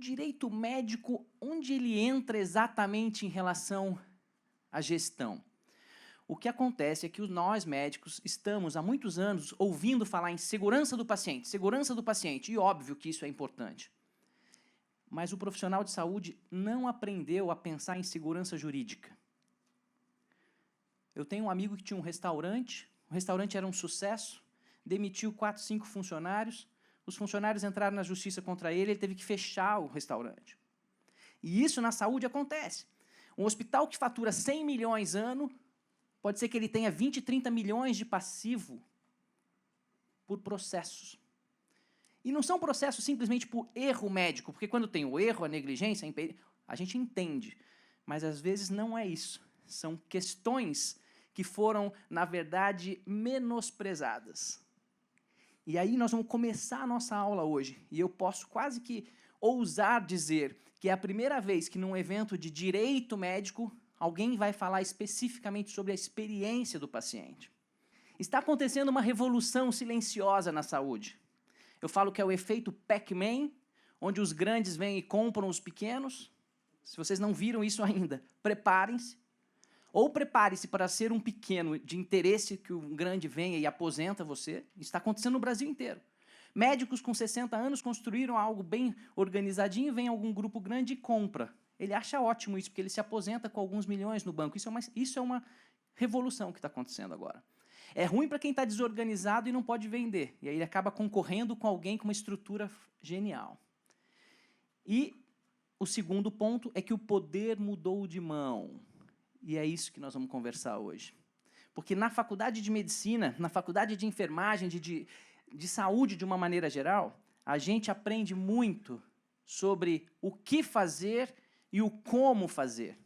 direito médico, onde ele entra exatamente em relação à gestão? O que acontece é que nós, médicos, estamos há muitos anos ouvindo falar em segurança do paciente, e óbvio que isso é importante. Mas o profissional de saúde não aprendeu a pensar em segurança jurídica. Eu tenho um amigo que tinha um restaurante, o restaurante era um sucesso, demitiu 4, 5 funcionários, os funcionários entraram na justiça contra ele teve que fechar o restaurante. E isso na saúde acontece. Um hospital que fatura 100 milhões ano, pode ser que ele tenha 20, 30 milhões de passivo por processos. E não são processos simplesmente por erro médico, porque quando tem o erro, a negligência, a gente entende. Mas, às vezes, não é isso. São questões que foram, na verdade, menosprezadas. E aí nós vamos começar a nossa aula hoje. E eu posso quase que ousar dizer que é a primeira vez que, num evento de direito médico, alguém vai falar especificamente sobre a experiência do paciente. Está acontecendo uma revolução silenciosa na saúde. Eu falo que é o efeito Pac-Man, onde os grandes vêm e compram os pequenos. Se vocês não viram isso ainda, preparem-se. Ou prepare-se para ser um pequeno de interesse que um grande venha e aposenta você. Isso está acontecendo no Brasil inteiro. Médicos com 60 anos construíram algo bem organizadinho, vem algum grupo grande e compra. Ele acha ótimo isso, porque ele se aposenta com alguns milhões no banco. Isso é uma revolução que está acontecendo agora. É ruim para quem está desorganizado e não pode vender. E aí ele acaba concorrendo com alguém com uma estrutura genial. E o segundo ponto é que o poder mudou de mão. E é isso que nós vamos conversar hoje. Porque na faculdade de medicina, na faculdade de enfermagem, de saúde de uma maneira geral, a gente aprende muito sobre o que fazer e o como fazer.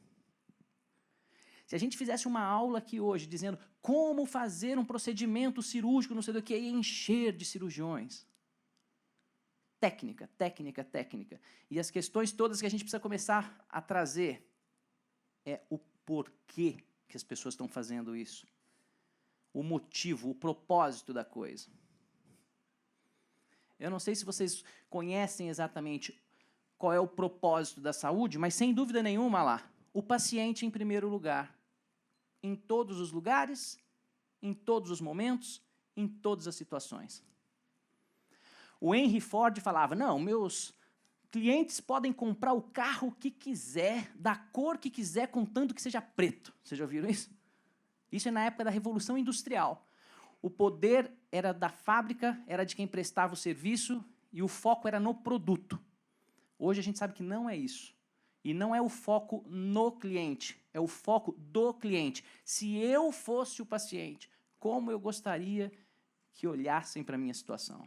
Se a gente fizesse uma aula aqui hoje dizendo como fazer um procedimento cirúrgico, não sei do que, ia encher de cirurgiões. Técnica, técnica, técnica. E as questões todas que a gente precisa começar a trazer é o porquê que as pessoas estão fazendo isso. O motivo, o propósito da coisa. Eu não sei se vocês conhecem exatamente qual é o propósito da saúde, mas sem dúvida nenhuma lá, o paciente em primeiro lugar. Em todos os lugares, em todos os momentos, em todas as situações. O Henry Ford falava, não, meus clientes podem comprar o carro que quiser, da cor que quiser, contanto que seja preto. Vocês já ouviram isso? Isso é na época da Revolução Industrial. O poder era da fábrica, era de quem prestava o serviço, e o foco era no produto. Hoje a gente sabe que não é isso. E não é o foco no cliente, é o foco do cliente. Se eu fosse o paciente, como eu gostaria que olhassem para a minha situação?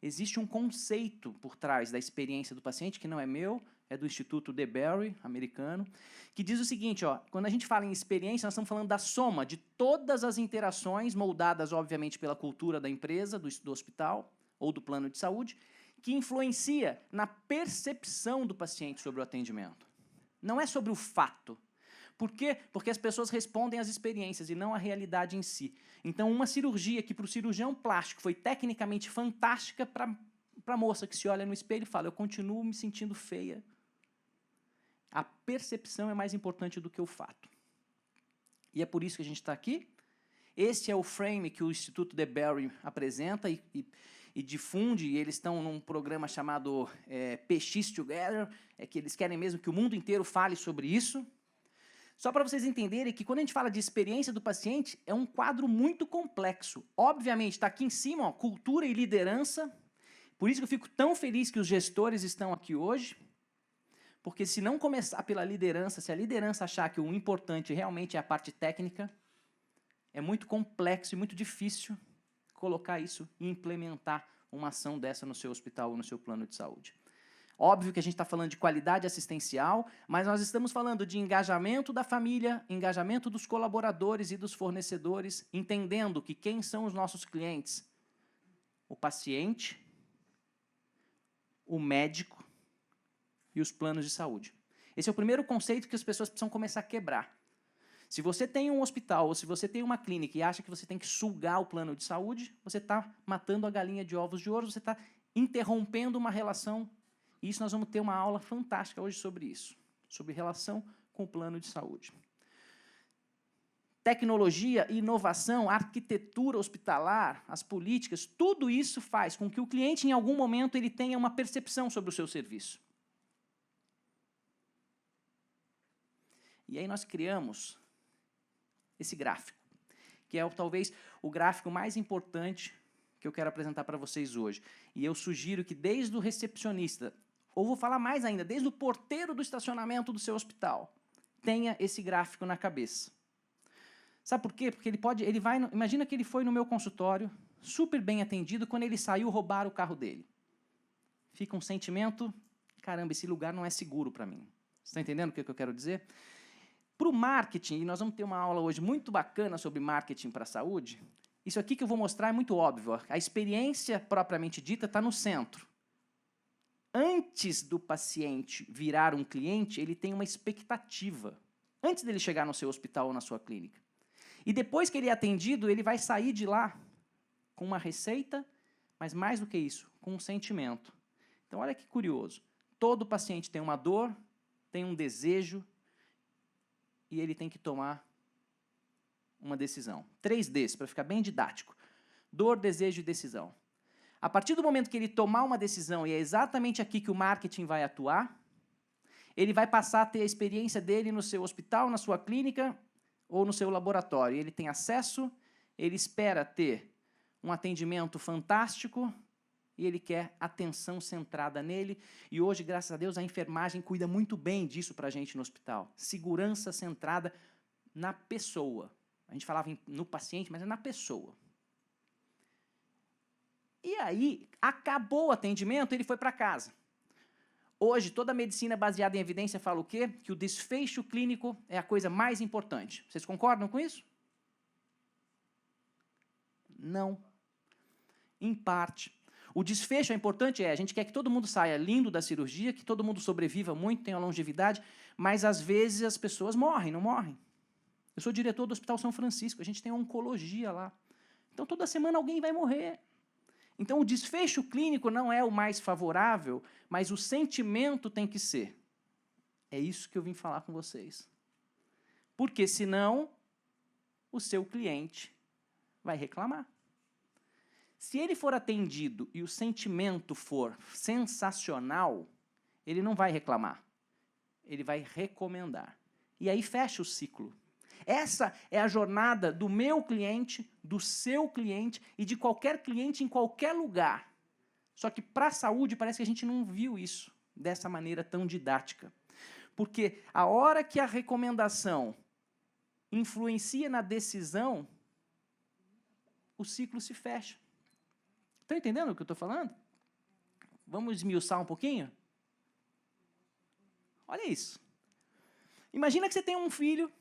Existe um conceito por trás da experiência do paciente, que não é meu, é do Instituto DeBerry, americano, que diz o seguinte, ó, quando a gente fala em experiência, nós estamos falando da soma de todas as interações, moldadas, obviamente, pela cultura da empresa, do hospital ou do plano de saúde, que influencia na percepção do paciente sobre o atendimento. Não é sobre o fato. Por quê? Porque as pessoas respondem às experiências e não à realidade em si. Então, uma cirurgia que para o cirurgião plástico foi tecnicamente fantástica, para a moça que se olha no espelho e fala, eu continuo me sentindo feia. A percepção é mais importante do que o fato. E é por isso que a gente está aqui. Esse é o frame que o Instituto DeBerry apresenta e difunde, e eles estão num programa chamado PX Together, que eles querem mesmo que o mundo inteiro fale sobre isso. Só para vocês entenderem que quando a gente fala de experiência do paciente, é um quadro muito complexo. Obviamente, está aqui em cima, ó, cultura e liderança, por isso que eu fico tão feliz que os gestores estão aqui hoje, porque se não começar pela liderança, se a liderança achar que o importante realmente é a parte técnica, é muito complexo e muito difícil colocar isso e implementar uma ação dessa no seu hospital ou no seu plano de saúde. Óbvio que a gente está falando de qualidade assistencial, mas nós estamos falando de engajamento da família, engajamento dos colaboradores e dos fornecedores, entendendo que quem são os nossos clientes? O paciente, o médico e os planos de saúde. Esse é o primeiro conceito que as pessoas precisam começar a quebrar. Se você tem um hospital ou se você tem uma clínica e acha que você tem que sugar o plano de saúde, você está matando a galinha de ovos de ouro, você está interrompendo uma relação. E isso nós vamos ter uma aula fantástica hoje sobre isso, sobre relação com o plano de saúde. Tecnologia, inovação, arquitetura hospitalar, as políticas, tudo isso faz com que o cliente, em algum momento, ele tenha uma percepção sobre o seu serviço. E aí nós criamos esse gráfico, que é talvez o gráfico mais importante que eu quero apresentar para vocês hoje. E eu sugiro que desde o recepcionista, ou vou falar mais ainda, desde o porteiro do estacionamento do seu hospital, tenha esse gráfico na cabeça. Sabe por quê? Porque imagina que ele foi no meu consultório, super bem atendido, quando ele saiu, roubaram o carro dele. Fica um sentimento, caramba, esse lugar não é seguro para mim. Você está entendendo o que eu quero dizer? Para o marketing, e nós vamos ter uma aula hoje muito bacana sobre marketing para a saúde, isso aqui que eu vou mostrar é muito óbvio. Ó. A experiência propriamente dita está no centro. Antes do paciente virar um cliente, ele tem uma expectativa, antes dele chegar no seu hospital ou na sua clínica. E depois que ele é atendido, ele vai sair de lá com uma receita, mas mais do que isso, com um sentimento. Então, olha que curioso. Todo paciente tem uma dor, tem um desejo, e ele tem que tomar uma decisão. 3 Ds, para ficar bem didático. Dor, desejo e decisão. A partir do momento que ele tomar uma decisão, e é exatamente aqui que o marketing vai atuar, ele vai passar a ter a experiência dele no seu hospital, na sua clínica ou no seu laboratório. Ele tem acesso, ele espera ter um atendimento fantástico e ele quer atenção centrada nele. E hoje, graças a Deus, a enfermagem cuida muito bem disso para a gente no hospital. Segurança centrada na pessoa. A gente falava no paciente, mas é na pessoa. E aí, acabou o atendimento, ele foi para casa. Hoje, toda a medicina baseada em evidência fala o quê? Que o desfecho clínico é a coisa mais importante. Vocês concordam com isso? Não. Em parte. O desfecho é importante, a gente quer que todo mundo saia lindo da cirurgia, que todo mundo sobreviva muito, tenha longevidade, mas às vezes as pessoas morrem, não morrem. Eu sou diretor do Hospital São Francisco, a gente tem oncologia lá. Então, toda semana alguém vai morrer. Então, o desfecho clínico não é o mais favorável, mas o sentimento tem que ser. É isso que eu vim falar com vocês. Porque, senão, o seu cliente vai reclamar. Se ele for atendido e o sentimento for sensacional, ele não vai reclamar. Ele vai recomendar. E aí fecha o ciclo. Essa é a jornada do meu cliente, do seu cliente e de qualquer cliente em qualquer lugar. Só que para a saúde parece que a gente não viu isso dessa maneira tão didática. Porque a hora que a recomendação influencia na decisão, o ciclo se fecha. Estão entendendo o que eu estou falando? Vamos esmiuçar um pouquinho? Olha isso. Imagina que você tem um filho,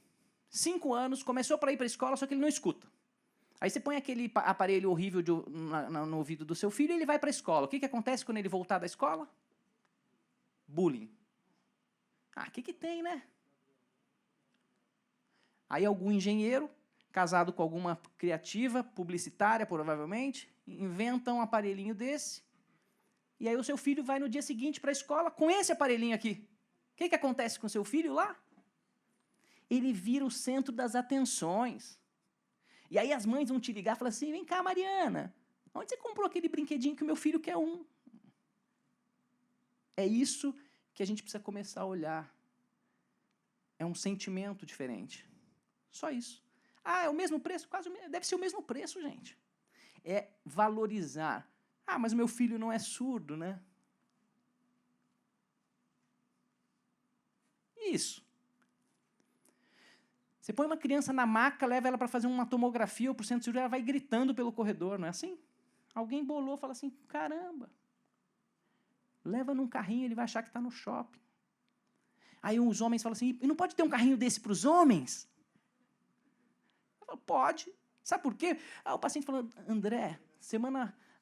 5 anos, começou para ir para a escola, só que ele não escuta. Aí você põe aquele aparelho horrível no ouvido do seu filho e ele vai para a escola. O que acontece quando ele voltar da escola? Bullying. Ah, o que tem, né? Aí algum engenheiro, casado com alguma criativa, publicitária, provavelmente, inventa um aparelhinho desse, e aí o seu filho vai no dia seguinte para a escola com esse aparelhinho aqui. O que acontece com o seu filho lá? Ele vira o centro das atenções. E aí as mães vão te ligar e falar assim, vem cá, Mariana, onde você comprou aquele brinquedinho que o meu filho quer um? É isso que a gente precisa começar a olhar. É um sentimento diferente. Só isso. Ah, é o mesmo preço? Quase o mesmo. Deve ser o mesmo preço, gente. É valorizar. Ah, mas o meu filho não é surdo, né? Isso. Você põe uma criança na maca, leva ela para fazer uma tomografia ou para o centro cirúrgico, ela vai gritando pelo corredor, não é assim? Alguém bolou, fala assim, caramba. Leva num carrinho, ele vai achar que está no shopping. Aí os homens falam assim, e não pode ter um carrinho desse para os homens? Eu falo, pode. Sabe por quê? O paciente falou, André,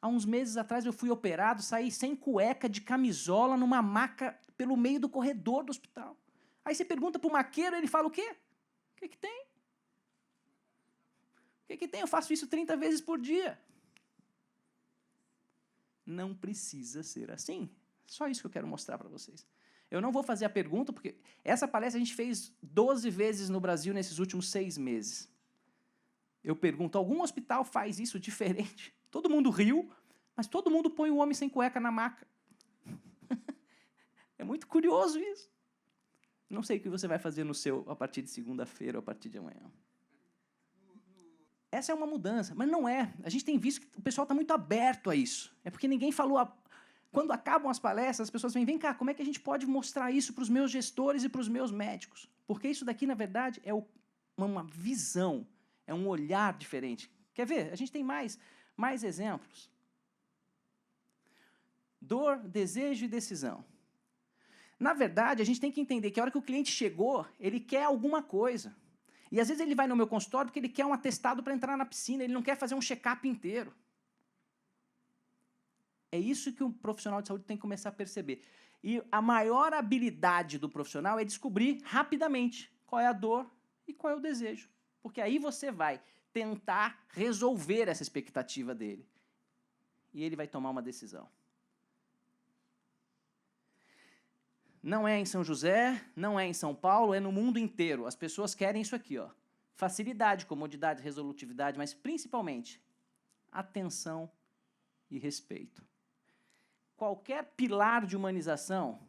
há uns meses atrás eu fui operado, saí sem cueca, de camisola, numa maca pelo meio do corredor do hospital. Aí você pergunta para o maqueiro, ele fala o quê? O que tem? O que tem? Eu faço isso 30 vezes por dia. Não precisa ser assim. Só isso que eu quero mostrar para vocês. Eu não vou fazer a pergunta, porque essa palestra a gente fez 12 vezes no Brasil nesses últimos 6 meses. Eu pergunto, algum hospital faz isso diferente? Todo mundo riu, mas todo mundo põe o homem sem cueca na maca. É muito curioso isso. Não sei o que você vai fazer no seu a partir de segunda-feira ou a partir de amanhã. Essa é uma mudança, mas não é. A gente tem visto que o pessoal está muito aberto a isso. É porque ninguém falou... Quando acabam as palestras, as pessoas vêm cá, como é que a gente pode mostrar isso para os meus gestores e para os meus médicos? Porque isso daqui, na verdade, é uma visão, é um olhar diferente. Quer ver? A gente tem mais exemplos. Dor, desejo e decisão. Na verdade, a gente tem que entender que a hora que o cliente chegou, ele quer alguma coisa. E, às vezes, ele vai no meu consultório porque ele quer um atestado para entrar na piscina, ele não quer fazer um check-up inteiro. É isso que um profissional de saúde tem que começar a perceber. E a maior habilidade do profissional é descobrir rapidamente qual é a dor e qual é o desejo. Porque aí você vai tentar resolver essa expectativa dele. E ele vai tomar uma decisão. Não é em São José, não é em São Paulo, é no mundo inteiro. As pessoas querem isso aqui, ó. Facilidade, comodidade, resolutividade, mas principalmente atenção e respeito. Qualquer pilar de humanização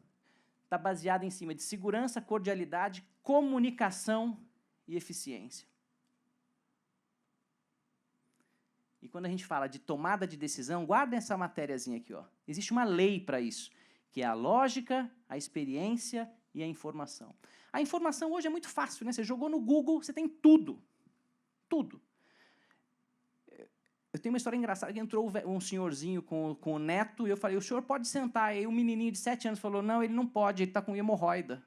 está baseado em cima de segurança, cordialidade, comunicação e eficiência. E quando a gente fala de tomada de decisão, guardem essa matériazinha aqui, ó. Existe uma lei para isso, que é a lógica, a experiência e a informação. A informação hoje é muito fácil, né? Você jogou no Google, você tem tudo. Tudo. Eu tenho uma história engraçada, que entrou um senhorzinho com o neto, e eu falei, o senhor pode sentar. Aí o menininho de 7 anos falou, não, ele não pode, ele está com hemorroida.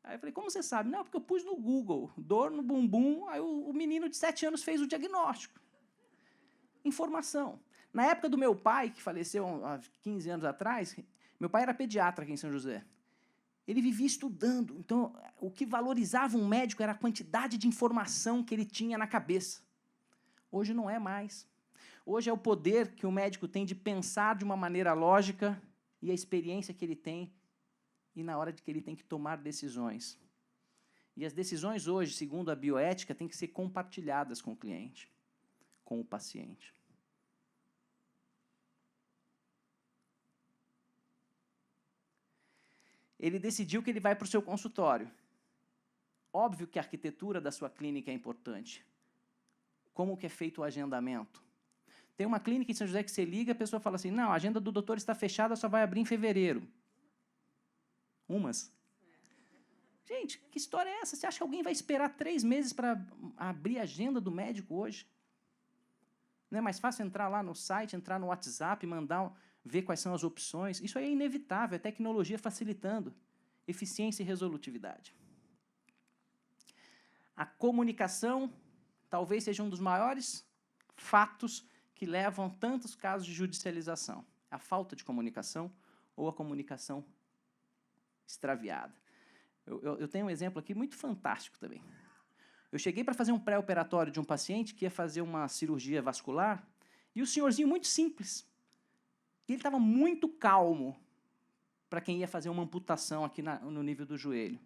Aí eu falei, como você sabe? Não, porque eu pus no Google, dor no bumbum, aí o menino de 7 anos fez o diagnóstico. Informação. Na época do meu pai, que faleceu há 15 anos atrás, meu pai era pediatra aqui em São José. Ele vivia estudando, então o que valorizava um médico era a quantidade de informação que ele tinha na cabeça. Hoje não é mais. Hoje é o poder que o médico tem de pensar de uma maneira lógica e a experiência que ele tem e na hora de que ele tem que tomar decisões. E as decisões hoje, segundo a bioética, têm que ser compartilhadas com o cliente, com o paciente. Ele decidiu que ele vai para o seu consultório. Óbvio que a arquitetura da sua clínica é importante. Como que é feito o agendamento? Tem uma clínica em São José que você liga, a pessoa fala assim, não, a agenda do doutor está fechada, só vai abrir em fevereiro. Umas. Gente, que história é essa? Você acha que alguém vai esperar 3 meses para abrir a agenda do médico hoje? Não é mais fácil entrar lá no site, entrar no WhatsApp, ver quais são as opções? Isso aí é inevitável, é tecnologia facilitando. Eficiência e resolutividade. A comunicação talvez seja um dos maiores fatos que levam a tantos casos de judicialização. A falta de comunicação ou a comunicação extraviada. Eu tenho um exemplo aqui muito fantástico também. Eu cheguei para fazer um pré-operatório de um paciente que ia fazer uma cirurgia vascular, e o senhorzinho muito simples. Ele estava muito calmo para quem ia fazer uma amputação aqui no nível do joelho.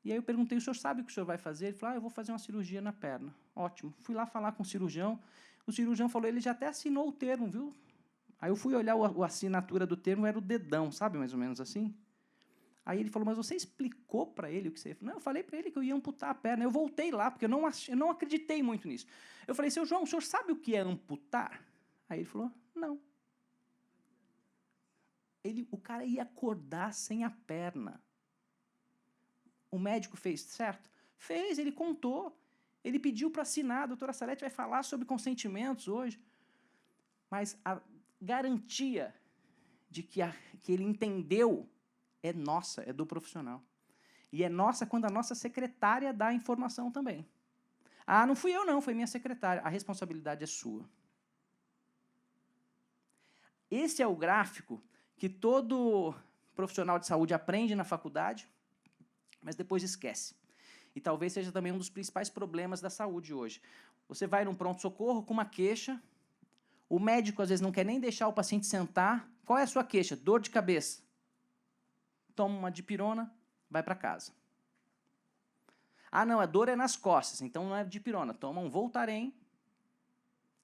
E aí eu perguntei, o senhor sabe o que o senhor vai fazer? Ele falou, eu vou fazer uma cirurgia na perna. Ótimo. Fui lá falar com o cirurgião falou, ele já até assinou o termo, viu? Aí eu fui olhar a assinatura do termo, era o dedão, sabe, mais ou menos assim? Aí ele falou, mas você explicou para ele o que você... Não, eu falei para ele que eu ia amputar a perna. Eu voltei lá, porque eu não acreditei muito nisso. Eu falei, seu João, o senhor sabe o que é amputar? Aí ele falou, não. O cara ia acordar sem a perna. O médico fez certo? Fez, ele contou. Ele pediu para assinar. A doutora Salete vai falar sobre consentimentos hoje. Mas a garantia de que ele entendeu é nossa, é do profissional. E é nossa quando a nossa secretária dá a informação também. Ah, não fui eu não, foi minha secretária. A responsabilidade é sua. Esse é o gráfico que todo profissional de saúde aprende na faculdade, mas depois esquece. E talvez seja também um dos principais problemas da saúde hoje. Você vai num pronto-socorro com uma queixa, o médico às vezes não quer nem deixar o paciente sentar. Qual é a sua queixa? Dor de cabeça. Toma uma dipirona, vai para casa. Ah, não, a dor é nas costas, então não é dipirona. Toma um Voltaren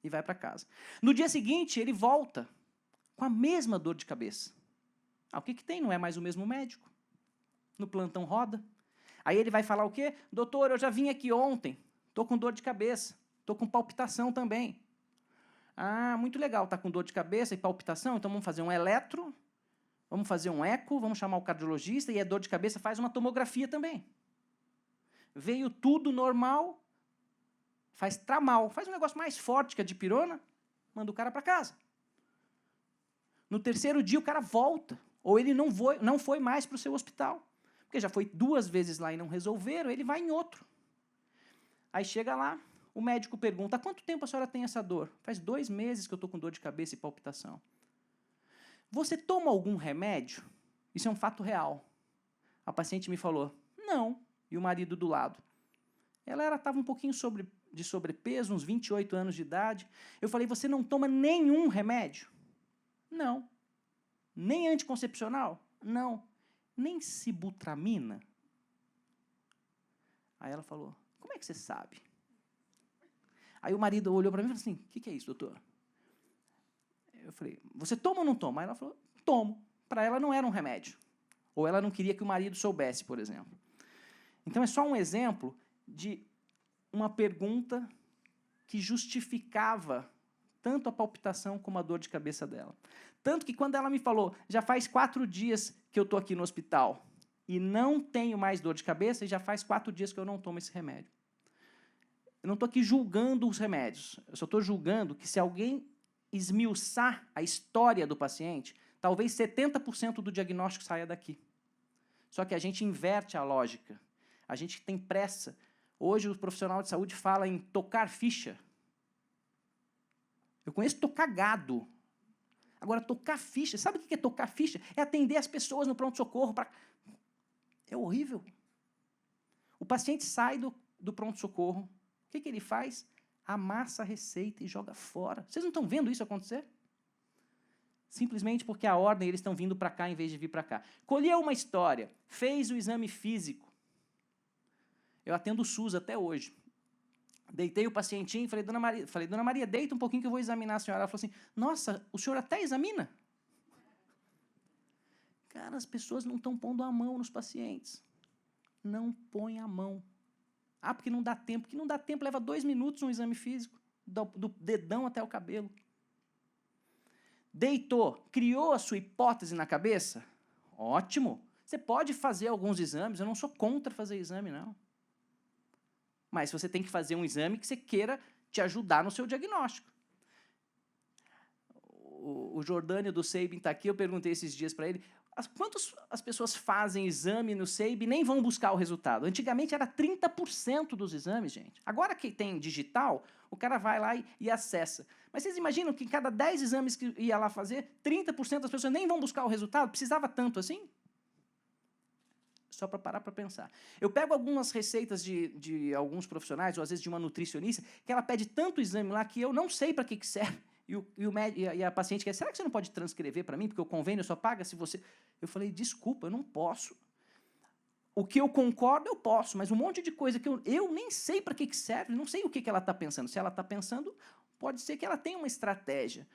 e vai para casa. No dia seguinte, ele volta com a mesma dor de cabeça. Ah, o que tem? Não é mais o mesmo médico. No plantão roda. Aí ele vai falar o quê? Doutor, eu já vim aqui ontem, estou com dor de cabeça, estou com palpitação também. Ah, muito legal, está com dor de cabeça e palpitação, então vamos fazer um eletro, vamos fazer um eco, vamos chamar o cardiologista, e a dor de cabeça faz uma tomografia também. Veio tudo normal, faz tramal, faz um negócio mais forte que a dipirona, manda o cara para casa. No terceiro dia o cara volta, ou ele não foi mais para o seu hospital, porque já foi 2 vezes lá e não resolveram, ele vai em outro. Aí chega lá, o médico pergunta, há quanto tempo a senhora tem essa dor? Faz 2 meses que eu estou com dor de cabeça e palpitação. Você toma algum remédio? Isso é um fato real. A paciente me falou, não. E o marido do lado. Ela estava um pouquinho de sobrepeso, uns 28 anos de idade. Eu falei, você não toma nenhum remédio? Não. Nem anticoncepcional? Não. Nem sibutramina? Aí ela falou, como é que você sabe? Aí o marido olhou para mim e falou assim, o que é isso, doutor? Eu falei, você toma ou não toma? Aí ela falou, tomo. Para ela não era um remédio. Ou ela não queria que o marido soubesse, por exemplo. Então, é só um exemplo de uma pergunta que justificava tanto a palpitação como a dor de cabeça dela. Tanto que, quando ela me falou, já faz 4 dias que eu estou aqui no hospital e não tenho mais dor de cabeça, e já faz 4 dias que eu não tomo esse remédio. Eu não estou aqui julgando os remédios, eu só estou julgando que, se alguém esmiuçar a história do paciente, talvez 70% do diagnóstico saia daqui. Só que a gente inverte a lógica. A gente tem pressa. Hoje o profissional de saúde fala em tocar ficha. Eu conheço tocar gado. Agora, tocar ficha, sabe o que é tocar ficha? É atender as pessoas no pronto-socorro. É horrível. O paciente sai do pronto-socorro. O que ele faz? Amassa a receita e joga fora. Vocês não estão vendo isso acontecer? Simplesmente porque a ordem, eles estão vindo para cá em vez de vir para cá. Colheu uma história, fez o exame físico. Eu atendo o SUS até hoje. Deitei o pacientinho e falei, Dona Maria, deita um pouquinho que eu vou examinar a senhora. Ela falou assim, nossa, o senhor até examina? Cara, as pessoas não estão pondo a mão nos pacientes. Não põe a mão. Ah, porque não dá tempo. Porque não dá tempo, leva 2 minutos um exame físico, do dedão até o cabelo. Deitou, criou a sua hipótese na cabeça? Ótimo. Você pode fazer alguns exames, eu não sou contra fazer exame, não. Mas você tem que fazer um exame que você queira te ajudar no seu diagnóstico. O Jordânio do Seibin está aqui, eu perguntei esses dias para ele, quantas as pessoas fazem exame no Seibin e nem vão buscar o resultado? Antigamente era 30% dos exames, gente. Agora que tem digital, o cara vai lá e acessa. Mas vocês imaginam que em cada 10 exames que ia lá fazer, 30% das pessoas nem vão buscar o resultado? Precisava tanto assim? Só para parar para pensar. Eu pego algumas receitas de alguns profissionais, ou às vezes de uma nutricionista, que ela pede tanto exame lá que eu não sei para que serve. E a paciente quer, será que você não pode transcrever para mim? Porque o convênio só paga se você... Eu falei, desculpa, eu não posso. O que eu concordo, eu posso, mas um monte de coisa que eu nem sei para que serve, não sei o que ela está pensando. Se ela está pensando, pode ser que ela tenha uma estratégia.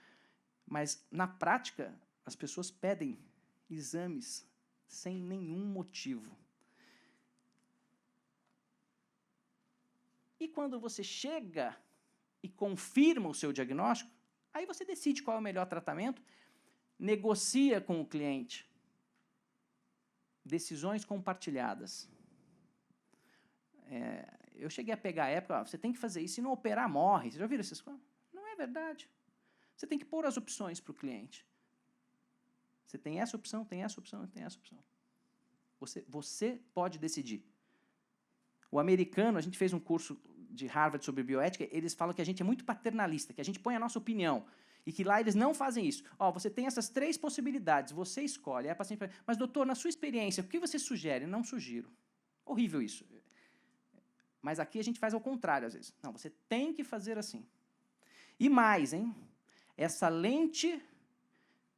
Mas, na prática, as pessoas pedem exames sem nenhum motivo. E quando você chega e confirma o seu diagnóstico, aí você decide qual é o melhor tratamento, negocia com o cliente. Decisões compartilhadas. Eu cheguei a pegar a época, você tem que fazer isso, se não operar, morre. Vocês já viram essas coisas? Não é verdade. Você tem que pôr as opções para o cliente. Você tem essa opção, tem essa opção, tem essa opção. Você pode decidir. O americano, a gente fez um curso de Harvard sobre bioética, eles falam que a gente é muito paternalista, que a gente põe a nossa opinião, e que lá eles não fazem isso. Você tem essas 3 possibilidades, você escolhe. Aí a paciente fala, mas doutor, na sua experiência, o que você sugere? Não sugiro. Horrível isso. Mas aqui a gente faz ao contrário, às vezes. Não, você tem que fazer assim. E mais, hein? Essa lente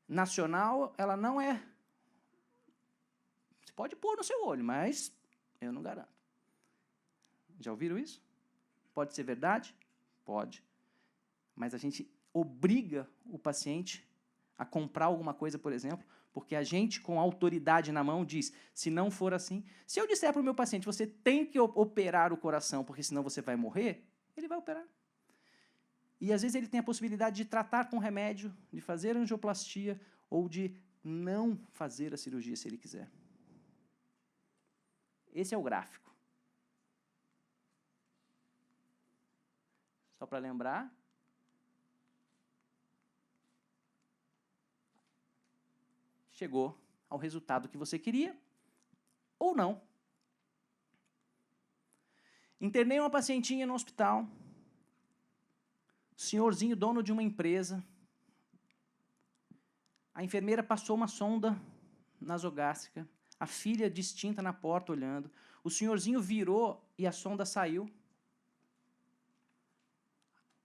nacional, ela não é... Você pode pôr no seu olho, mas eu não garanto. Já ouviram isso? Pode ser verdade? Pode. Mas a gente obriga o paciente a comprar alguma coisa, por exemplo, porque a gente, com autoridade na mão, diz, se não for assim... Se eu disser para o meu paciente, você tem que operar o coração, porque senão você vai morrer, ele vai operar. E, às vezes, ele tem a possibilidade de tratar com remédio, de fazer angioplastia, ou de não fazer a cirurgia, se ele quiser. Esse é o gráfico. Só para lembrar... chegou ao resultado que você queria, ou não. Internei uma pacientinha no hospital, senhorzinho, dono de uma empresa, a enfermeira passou uma sonda nasogástrica, a filha distinta na porta olhando, o senhorzinho virou e a sonda saiu.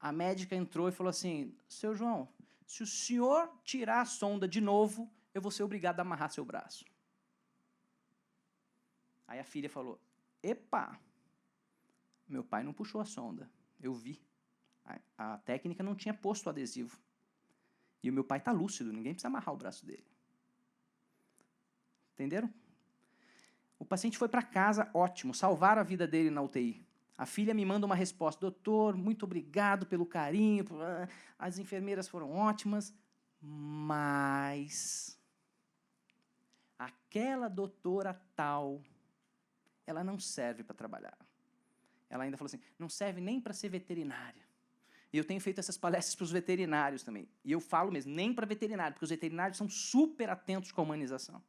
A médica entrou e falou assim, seu João, se o senhor tirar a sonda de novo, eu vou ser obrigado a amarrar seu braço. Aí a filha falou, epa, meu pai não puxou a sonda, eu vi. A técnica não tinha posto o adesivo. E o meu pai está lúcido, ninguém precisa amarrar o braço dele. Entenderam? O paciente foi para casa, ótimo, salvaram a vida dele na UTI. A filha me manda uma resposta, doutor, muito obrigado pelo carinho, as enfermeiras foram ótimas, mas... aquela doutora tal, ela não serve para trabalhar. Ela ainda falou assim, não serve nem para ser veterinária. E eu tenho feito essas palestras para os veterinários também. E eu falo mesmo, nem para veterinário, porque os veterinários são super atentos com a humanização.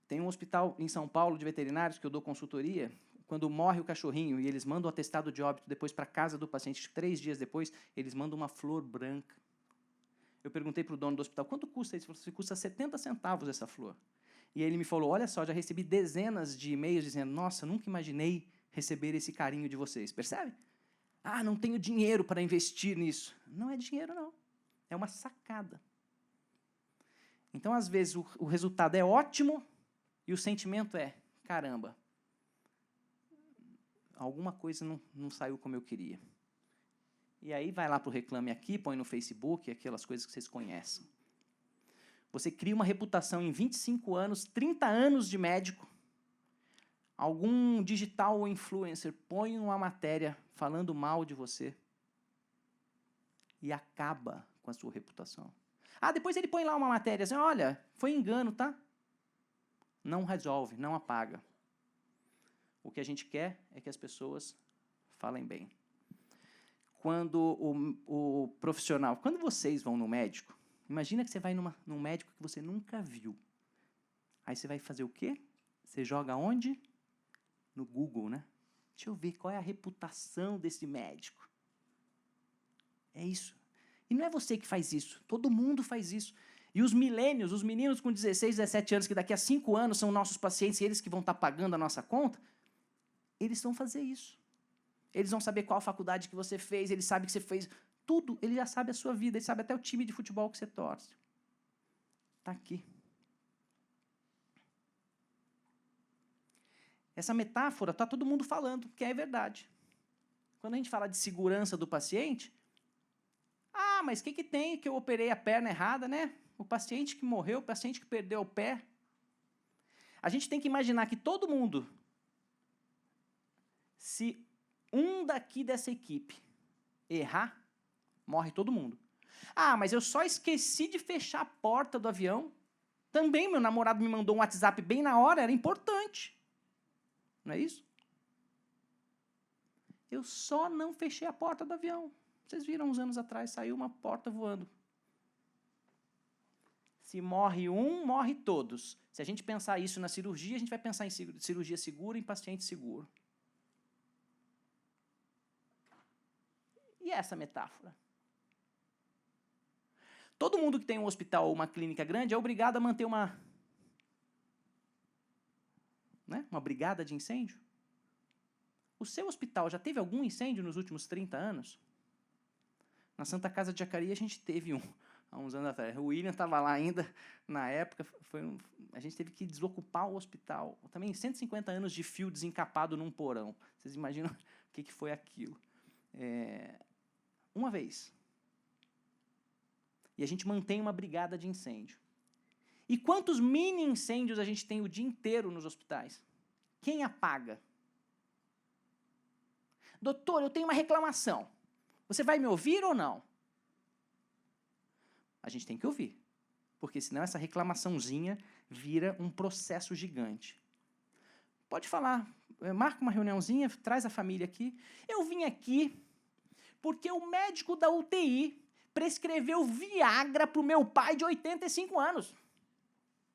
Tem um hospital em São Paulo de veterinários que eu dou consultoria, quando morre o cachorrinho e eles mandam o atestado de óbito depois para a casa do paciente, 3 dias depois, eles mandam uma flor branca. Eu perguntei para o dono do hospital, quanto custa isso? Ele falou, custa 70 centavos essa flor. E aí ele me falou, olha só, já recebi dezenas de e-mails dizendo, nossa, nunca imaginei receber esse carinho de vocês. Percebe? Ah, não tenho dinheiro para investir nisso. Não é dinheiro, não. É uma sacada. Então, às vezes, o resultado é ótimo e o sentimento é, caramba, alguma coisa não saiu como eu queria. E aí vai lá para o Reclame Aqui, põe no Facebook, aquelas coisas que vocês conhecem. Você cria uma reputação em 25 anos, 30 anos de médico, algum digital ou influencer põe uma matéria falando mal de você e acaba com a sua reputação. Ah, depois ele põe lá uma matéria assim, olha, foi engano, tá? Não resolve, não apaga. O que a gente quer é que as pessoas falem bem. Quando o profissional, quando vocês vão no médico, imagina que você vai num médico que você nunca viu. Aí você vai fazer o quê? Você joga onde? No Google, né? Deixa eu ver qual é a reputação desse médico. É isso. E não é você que faz isso, todo mundo faz isso. E os milênios, os meninos com 16, 17 anos, que daqui a 5 anos são nossos pacientes e eles que vão estar pagando a nossa conta, eles vão fazer isso. Eles vão saber qual faculdade que você fez, eles sabem que você fez tudo, ele já sabe a sua vida, ele sabe até o time de futebol que você torce. Está aqui. Essa metáfora está todo mundo falando, que é verdade. Quando a gente fala de segurança do paciente, ah, mas o que tem que eu operei a perna errada, né? O paciente que morreu, o paciente que perdeu o pé. A gente tem que imaginar que todo mundo, se um daqui dessa equipe errar, morre todo mundo. Ah, mas eu só esqueci de fechar a porta do avião. Também meu namorado me mandou um WhatsApp bem na hora, era importante. Não é isso? Eu só não fechei a porta do avião. Vocês viram uns anos atrás, saiu uma porta voando. Se morre um, morre todos. Se a gente pensar isso na cirurgia, a gente vai pensar em cirurgia segura e em paciente seguro. E essa metáfora? Todo mundo que tem um hospital ou uma clínica grande é obrigado a manter uma né? Uma brigada de incêndio. O seu hospital já teve algum incêndio nos últimos 30 anos? Na Santa Casa de Jacareí a gente teve um, há uns anos atrás. O William estava lá ainda, na época, a gente teve que desocupar o hospital. Também 150 anos de fio desencapado num porão. Vocês imaginam o que foi aquilo? Uma vez. E a gente mantém uma brigada de incêndio. E quantos mini incêndios a gente tem o dia inteiro nos hospitais? Quem apaga? Doutor, eu tenho uma reclamação. Você vai me ouvir ou não? A gente tem que ouvir. Porque senão essa reclamaçãozinha vira um processo gigante. Pode falar. Marca uma reuniãozinha, traz a família aqui. Eu vim aqui porque o médico da UTI prescreveu Viagra para o meu pai de 85 anos.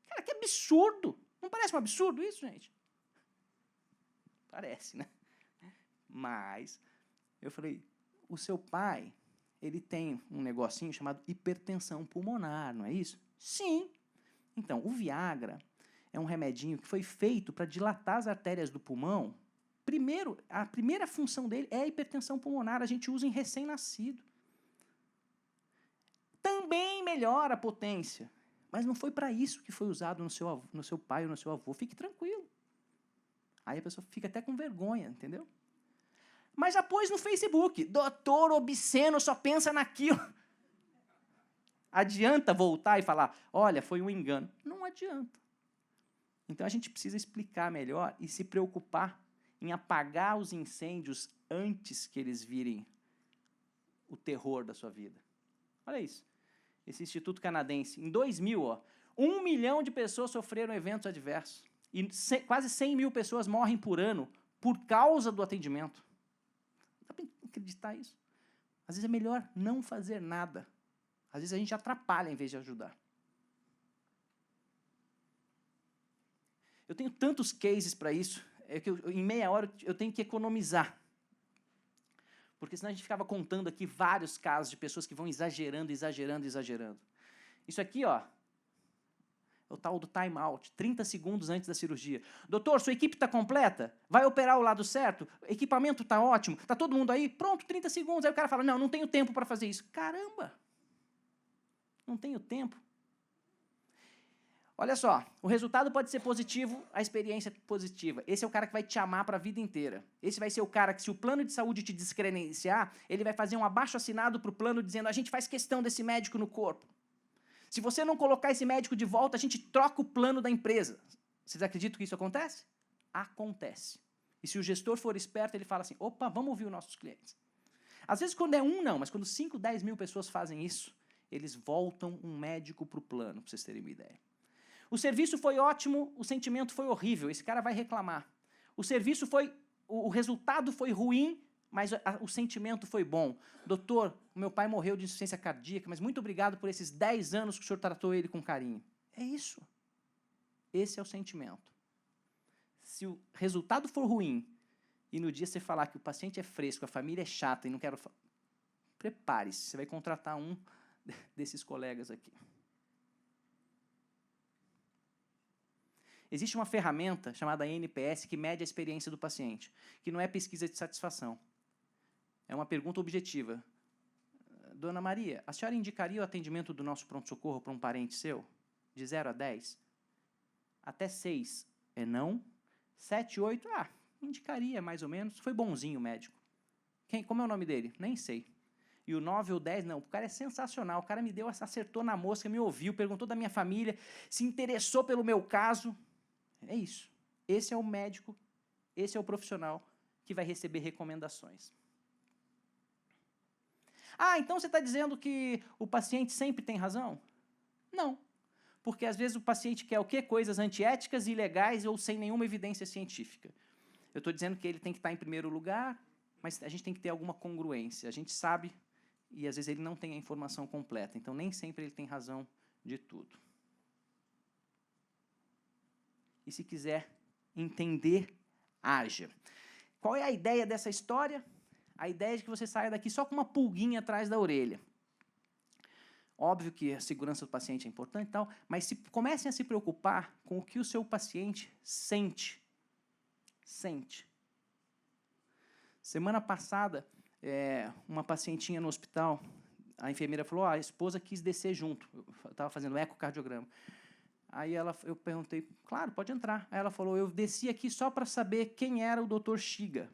Cara, que absurdo! Não parece um absurdo isso, gente? Parece, né? Mas, eu falei, o seu pai, ele tem um negocinho chamado hipertensão pulmonar, não é isso? Sim. Então, o Viagra é um remedinho que foi feito para dilatar as artérias do pulmão. Primeiro, a primeira função dele é a hipertensão pulmonar, a gente usa em recém-nascido. Também melhora a potência, mas não foi para isso que foi usado no seu pai ou no seu avô. Fique tranquilo. Aí a pessoa fica até com vergonha, entendeu? Mas já pôs no Facebook, doutor obsceno só pensa naquilo. Adianta voltar e falar, olha, foi um engano. Não adianta. Então a gente precisa explicar melhor e se preocupar em apagar os incêndios antes que eles virem o terror da sua vida. Olha isso. Esse Instituto Canadense, em 2000, 1 milhão de pessoas sofreram eventos adversos. E quase 100 mil pessoas morrem por ano por causa do atendimento. Dá para acreditar isso? Às vezes é melhor não fazer nada. Às vezes a gente atrapalha em vez de ajudar. Eu tenho tantos cases para isso, que em meia hora eu tenho que economizar. Porque senão a gente ficava contando aqui vários casos de pessoas que vão exagerando, exagerando, exagerando. Isso aqui, é o tal do time out, 30 segundos antes da cirurgia. Doutor, sua equipe está completa? Vai operar o lado certo? Equipamento está ótimo? Está todo mundo aí? Pronto, 30 segundos. Aí o cara fala, não tenho tempo para fazer isso. Caramba! Não tenho tempo. Olha só, o resultado pode ser positivo, a experiência é positiva. Esse é o cara que vai te amar para a vida inteira. Esse vai ser o cara que, se o plano de saúde te descredenciar, ele vai fazer um abaixo-assinado para o plano dizendo, a gente faz questão desse médico no corpo. Se você não colocar esse médico de volta, a gente troca o plano da empresa. Vocês acreditam que isso acontece? Acontece. E se o gestor for esperto, ele fala assim, opa, vamos ouvir os nossos clientes. Às vezes, quando é um, não, mas quando 5, 10 mil pessoas fazem isso, eles voltam um médico para o plano, para vocês terem uma ideia. O serviço foi ótimo, o sentimento foi horrível, esse cara vai reclamar. O resultado foi ruim, mas o sentimento foi bom. Doutor, meu pai morreu de insuficiência cardíaca, mas muito obrigado por esses 10 anos que o senhor tratou ele com carinho. É isso. Esse é o sentimento. Se o resultado for ruim, e no dia você falar que o paciente é fresco, a família é chata e não quero... Prepare-se, você vai contratar um desses colegas aqui. Existe uma ferramenta chamada NPS que mede a experiência do paciente, que não é pesquisa de satisfação. É uma pergunta objetiva. Dona Maria, a senhora indicaria o atendimento do nosso pronto-socorro para um parente seu? De 0 a 10? Até 6 é não. 7, 8, indicaria mais ou menos. Foi bonzinho o médico. Como é o nome dele? Nem sei. E o 9 ou 10, não. O cara é sensacional. O cara me deu, acertou na mosca, me ouviu, perguntou da minha família, se interessou pelo meu caso. É isso. Esse é o médico, esse é o profissional que vai receber recomendações. Então você está dizendo que o paciente sempre tem razão? Não. Porque às vezes o paciente quer o quê? Coisas antiéticas, ilegais ou sem nenhuma evidência científica. Eu estou dizendo que ele tem que estar em primeiro lugar, mas a gente tem que ter alguma congruência. A gente sabe, e às vezes ele não tem a informação completa. Então nem sempre ele tem razão de tudo. E se quiser entender, haja. Qual é a ideia dessa história? A ideia é de que você saia daqui só com uma pulguinha atrás da orelha. Óbvio que a segurança do paciente é importante e tal, mas comecem a se preocupar com o que o seu paciente sente sente. Semana passada, uma pacientinha no hospital, a enfermeira falou, a esposa quis descer junto. Eu estava fazendo ecocardiograma. Aí eu perguntei, claro, pode entrar. Aí ela falou, eu desci aqui só para saber quem era o Dr. Xiga.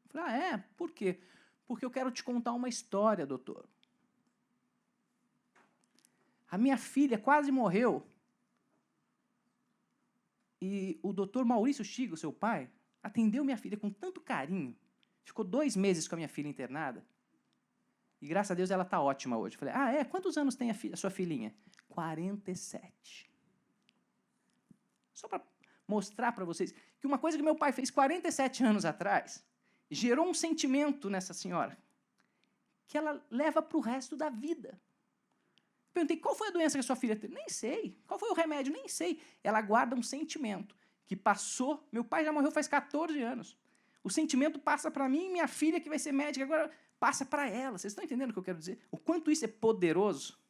Eu falei, por quê? Porque eu quero te contar uma história, doutor. A minha filha quase morreu. E o Dr. Maurício Xiga, o seu pai, atendeu minha filha com tanto carinho. Ficou 2 meses com a minha filha internada. E, graças a Deus, ela está ótima hoje. Eu falei, quantos anos tem a sua filhinha? 47. Só para mostrar para vocês que uma coisa que meu pai fez 47 anos atrás gerou um sentimento nessa senhora que ela leva para o resto da vida. Perguntei, qual foi a doença que a sua filha teve? Nem sei. Qual foi o remédio? Nem sei. Ela guarda um sentimento que passou... Meu pai já morreu faz 14 anos. O sentimento passa para mim e minha filha, que vai ser médica, agora passa para ela. Vocês estão entendendo o que eu quero dizer? O quanto isso é poderoso?